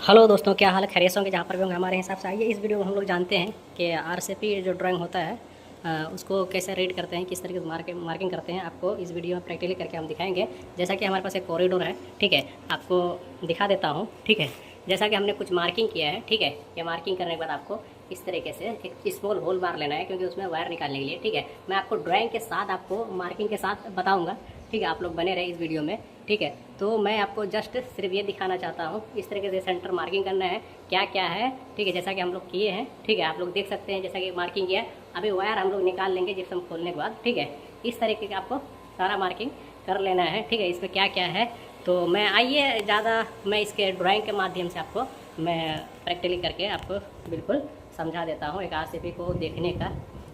Hello दोस्तों, क्या हाल है? खैरियत होंगे जहाँ पर भी होंगे हमारे हिसाब से। आइए इस वीडियो में हम लोग जानते हैं कि आरसीपी जो ड्राइंग होता है उसको कैसे रीड करते हैं, किस तरीके से मार्किंग करते हैं। आपको इस वीडियो में प्रैक्टिकली करके हम दिखाएंगे। जैसा कि हमारे पास एक कॉरिडोर है, ठीक है, आपको दिखा देता हूँ। ठीक है, जैसा कि हमने कुछ मार्किंग किया है, ठीक है, ये मार्किंग करने के बाद आपको इस तरीके से एक स्मॉल होल मार लेना है, क्योंकि उसमें वायर निकालने के लिए। ठीक है, मैं आपको ड्राइंग के साथ, आपको मार्किंग के साथ बताऊँगा। ठीक है, आप लोग बने रहे इस वीडियो में। ठीक है, तो मैं आपको जस्ट सिर्फ ये दिखाना चाहता हूँ, इस तरीके से सेंटर मार्किंग करना है, क्या क्या है। ठीक है, जैसा कि हम लोग किए हैं। ठीक है, आप लोग देख सकते हैं जैसा कि मार्किंग किया है। अभी वायर हम लोग निकाल लेंगे जिप्सम खोलने के बाद। ठीक है, इस तरीके का आपको सारा मार्किंग कर लेना है। ठीक है, इसमें क्या क्या है तो मैं आइए ज़्यादा मैं इसके ड्राइंग के माध्यम से आपको मैं प्रैक्टिकली करके आपको बिल्कुल समझा देता हूँ। एक आरसीपी को देखने का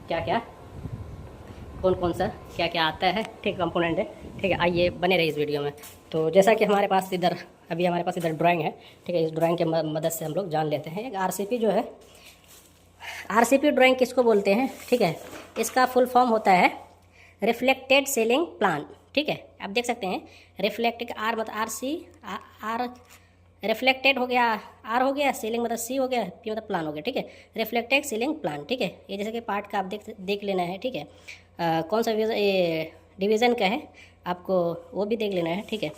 क्या क्या, कौन कौन सा क्या क्या आता है, ठीक, कंपोनेंट है। ठीक है, आइए बने रहे इस वीडियो में। तो जैसा कि हमारे पास इधर अभी हमारे पास इधर ड्राइंग है। ठीक है, इस ड्राइंग के मदद से हम लोग जान लेते हैं एक आरसीपी जो है, आरसीपी ड्राइंग किसको बोलते हैं। ठीक है, इसका फुल फॉर्म होता है रिफ्लेक्टेड सीलिंग प्लान। ठीक है, आप देख सकते हैं रिफ्लेक्टेड, आर मतलब आर सी, आर रिफ्लेक्टेड हो गया, आर हो गया, सीलिंग मतलब सी हो गया, पी मतलब प्लान हो गया। ठीक है, रिफ्लेक्टेड सीलिंग प्लान। ठीक है, ये जैसे कि पार्ट का आप देख लेना है। ठीक है, कौन सा ये डिवीज़न का है आपको वो भी देख लेना है। ठीक है,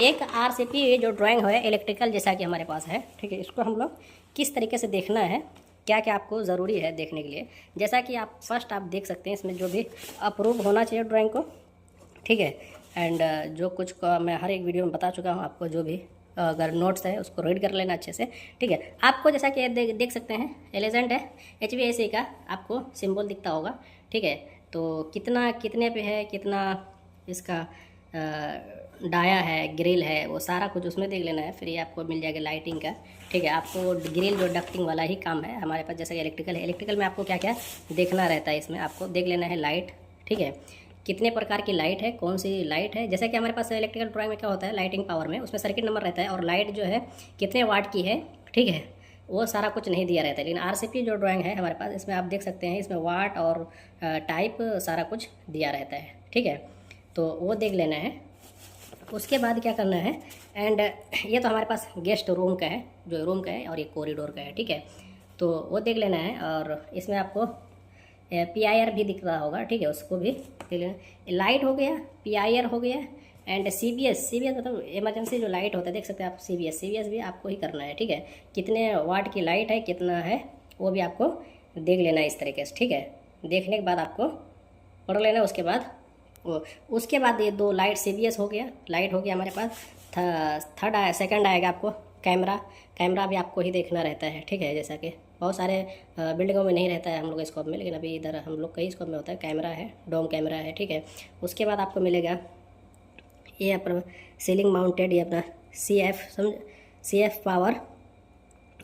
एक आरसीपी जो ड्राइंग है इलेक्ट्रिकल जैसा कि हमारे पास है। ठीक है, इसको हम लोग किस तरीके से देखना है, क्या क्या आपको ज़रूरी है देखने के लिए। जैसा कि आप फर्स्ट आप देख सकते हैं, इसमें जो भी अप्रूव होना चाहिए ड्राइंग को। ठीक है, एंड जो कुछ का मैं हर एक वीडियो में बता चुका हूँ आपको, जो भी अगर नोट्स है उसको रीड कर लेना अच्छे से। ठीक है, आपको जैसा कि देख सकते हैं एलिजेंट है HVAC का, आपको सिंबल दिखता होगा। ठीक है, तो कितना कितने पे है, कितना इसका डाया है, ग्रिल है, वो सारा कुछ उसमें देख लेना है। फिर ये आपको मिल जाएगा लाइटिंग का। ठीक है, आपको ग्रिल जो डक्टिंग वाला ही काम है हमारे पास। जैसा कि इलेक्ट्रिकल है, इलेक्ट्रिकल में आपको क्या क्या देखना रहता है, इसमें आपको देख लेना है लाइट। ठीक है, कितने प्रकार की लाइट है, कौन सी लाइट है। जैसा कि हमारे पास इलेक्ट्रिकल ड्राइंग में क्या होता है, लाइटिंग पावर में उसमें सर्किट नंबर रहता है, और लाइट जो है कितने वाट की है। ठीक है, वो सारा कुछ नहीं दिया रहता है। लेकिन आरसीपी जो ड्राइंग है हमारे पास, इसमें आप देख सकते हैं, इसमें वाट और टाइप सारा कुछ दिया रहता है। ठीक है, तो वो देख लेना है। उसके बाद क्या करना है, एंड ये तो हमारे पास गेस्ट रूम का है, जो रूम का है, और ये कॉरिडोर का है। ठीक है, तो वो देख लेना है। और इसमें आपको PIR भी दिख रहा होगा। ठीक है, उसको भी देख लेना। लाइट हो गया, PIR हो गया, एंड CBS मतलब इमरजेंसी जो लाइट होता है, देख सकते हैं आप। CBS भी आपको ही करना है। ठीक है, कितने वाट की लाइट है, कितना है, वो भी आपको देख लेना है इस तरीके से। ठीक है, देखने के बाद आपको पढ़ लेना। उसके बाद उसके बाद ये दो लाइट CBS हो गया, लाइट हो गया हमारे पास। सेकंड आएगा आपको कैमरा। कैमरा भी आपको ही देखना रहता है। ठीक है, जैसा कि बहुत सारे बिल्डिंगों में नहीं रहता है हम लोग स्कोप में, लेकिन अभी इधर हम लोग कई स्कोप में होता है। कैमरा है, डोम कैमरा है। ठीक है, उसके बाद आपको मिलेगा ये अपना सीलिंग माउंटेड, ये अपना CF पावर,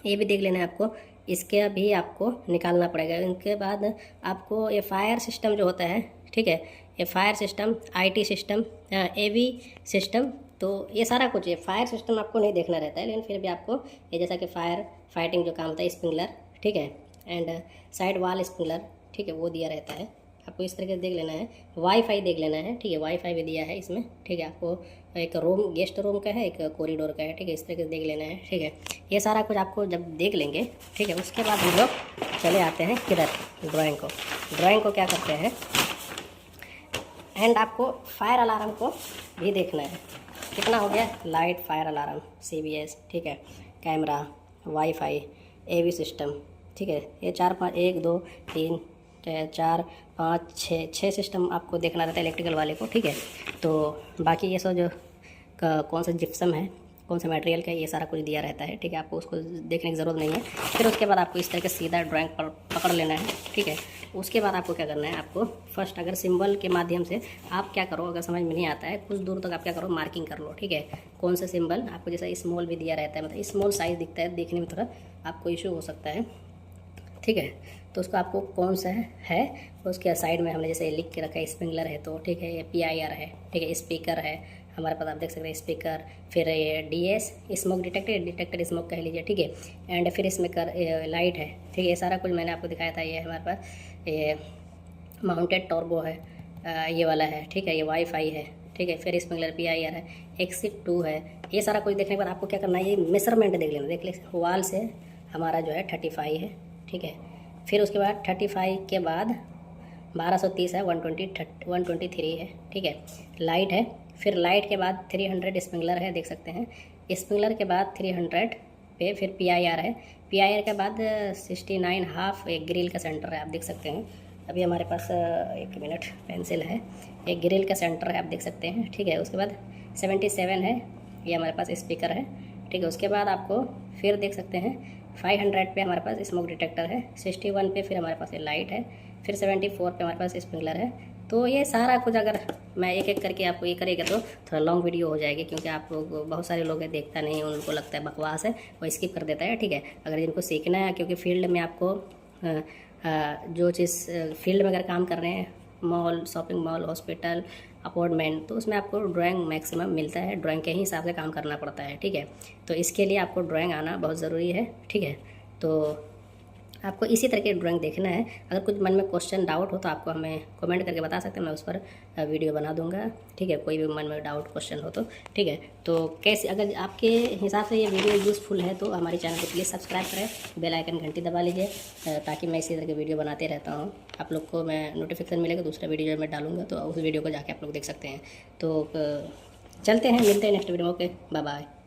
ये भी देख लेना है आपको। इसके भी आपको निकालना पड़ेगा। इनके बाद आपको ये फायर सिस्टम जो होता है, ठीक है, ये fire system, IT system, AV system, तो ये सारा कुछ है। फायर सिस्टम आपको नहीं देखना रहता है, लेकिन फिर भी आपको ये जैसा कि फायर फाइटिंग जो काम होता है, स्प्रिंकलर, ठीक है, एंड साइड वॉल स्प्रिंकलर, ठीक है, वो दिया रहता है। आपको इस तरीके से देख लेना है। वाईफाई देख लेना है। ठीक है, वाईफाई भी दिया है इसमें। ठीक है, आपको एक रूम गेस्ट रूम का है, एक कॉरिडोर का है। ठीक है, इस तरीके से देख लेना है। ठीक है, ये सारा कुछ आपको जब देख लेंगे, ठीक है, उसके बाद हम लोग चले आते हैं किधर, ड्राइंग को क्या करते हैं, एंड आपको फायर अलार्म को भी देखना है। कितना हो गया, लाइट, फायर अलार्म, CBS, ठीक है, कैमरा, वाईफाई, AV सिस्टम। ठीक है, ये 4 5 1 2 3 4 5 6 सिस्टम आपको देखना रहता है इलेक्ट्रिकल वाले को। ठीक है, तो बाकी ये सब जो कौन सा जिप्सम है, कौन सा मटेरियल का है, ये सारा कुछ दिया रहता है। ठीक है, आपको उसको देखने की ज़रूरत नहीं है। फिर उसके बाद आपको इस तरह के सीधा ड्राइंग पर पकड़ लेना है। ठीक है, उसके बाद आपको क्या करना है, आपको फर्स्ट अगर सिंबल के माध्यम से आप क्या करो, अगर समझ में नहीं आता है कुछ दूर तक, आप क्या करो, मार्किंग कर लो। ठीक है, कौन सा सिंबल आपको, जैसा स्मॉल भी दिया रहता है, मतलब स्मॉल साइज़ दिखता है, देखने में थोड़ा आपको इशू हो सकता है। ठीक है, तो उसको आपको कौन सा है उसके साइड में हमने जैसे लिख के रखा है, स्प्रिंकलर है, तो ठीक है, ये PIR है। ठीक है, स्पीकर है हमारे पास, आप देख सकते हैं स्पीकर। फिर ये DS स्मोक डिटेक्टर स्मोक कह लीजिए। ठीक है, एंड फिर इसमें लाइट है। ठीक है, ये सारा कुछ मैंने आपको दिखाया था। ये हमारे पास ये माउंटेड टर्बो है, ये वाला है। ठीक है, ये वाईफाई है। ठीक है। फिर स्प्रिंकलर PIR है, एक्सिट 2 है। ये सारा कुछ देखने के बाद आपको क्या करना है, ये मेजरमेंट देख लेना। देख ले वाल से हमारा जो है 35 है, ठीक है। फिर उसके बाद 35 के बाद 1230 है, 123 है, ठीक है। लाइट है, फिर लाइट के बाद 300 स्प्रिंकलर है, देख सकते हैं। स्प्रिंकलर के बाद 300 पे फिर PIR है। PIR के बाद 69 हाफ एक ग्रिल का सेंटर है, आप देख सकते हैं। अभी हमारे पास एक मिनट पेंसिल है, एक ग्रिल का सेंटर है, आप देख सकते हैं, ठीक है। उसके बाद 77 है, ये हमारे पास स्पीकर है, ठीक है। उसके बाद आपको फिर देख सकते हैं 500 पे हमारे पास स्मोक डिटेक्टर है, 61 पे फिर हमारे पास ये लाइट है, फिर 74 पे हमारे पास स्प्रिंकलर है। तो ये सारा कुछ अगर मैं एक एक करके आपको ये करेगा तो थोड़ा लॉन्ग वीडियो हो जाएगी, क्योंकि आप लोग बहुत सारे लोग हैं देखता नहीं, उनको लगता है बकवास है, वो स्किप कर देता है, ठीक है। अगर इनको सीखना है, क्योंकि फील्ड में आपको जो चीज़ फील्ड में अगर काम कर रहे हैं, mall, shopping mall, hospital, apartment, तो उसमें आपको ड्राइंग मैक्सिमम मिलता है, ड्राइंग के ही हिसाब से काम करना पड़ता है, ठीक है। तो इसके लिए आपको ड्राइंग आना बहुत ज़रूरी है, ठीक है। तो आपको इसी तरह की ड्राइंग देखना है। अगर कुछ मन में क्वेश्चन डाउट हो तो आपको हमें कमेंट करके बता सकते हैं, मैं उस पर वीडियो बना दूंगा, ठीक है। कोई भी मन में डाउट क्वेश्चन हो तो, ठीक है। तो कैसे, अगर आपके हिसाब से ये वीडियो यूज़फुल है तो हमारे चैनल को प्लीज़ सब्सक्राइब करें, बेल आइकन घंटी दबा लीजिए, ताकि मैं इसी तरह की वीडियो बनाते रहता हूँ। आप लोग को मैं नोटिफिकेशन मिलेगा, दूसरा वीडियो जो मैं डालूंगा तो उस वीडियो को जाके आप लोग देख सकते हैं। तो चलते हैं, मिलते हैं नेक्स्ट वीडियो में। Okay, bye bye.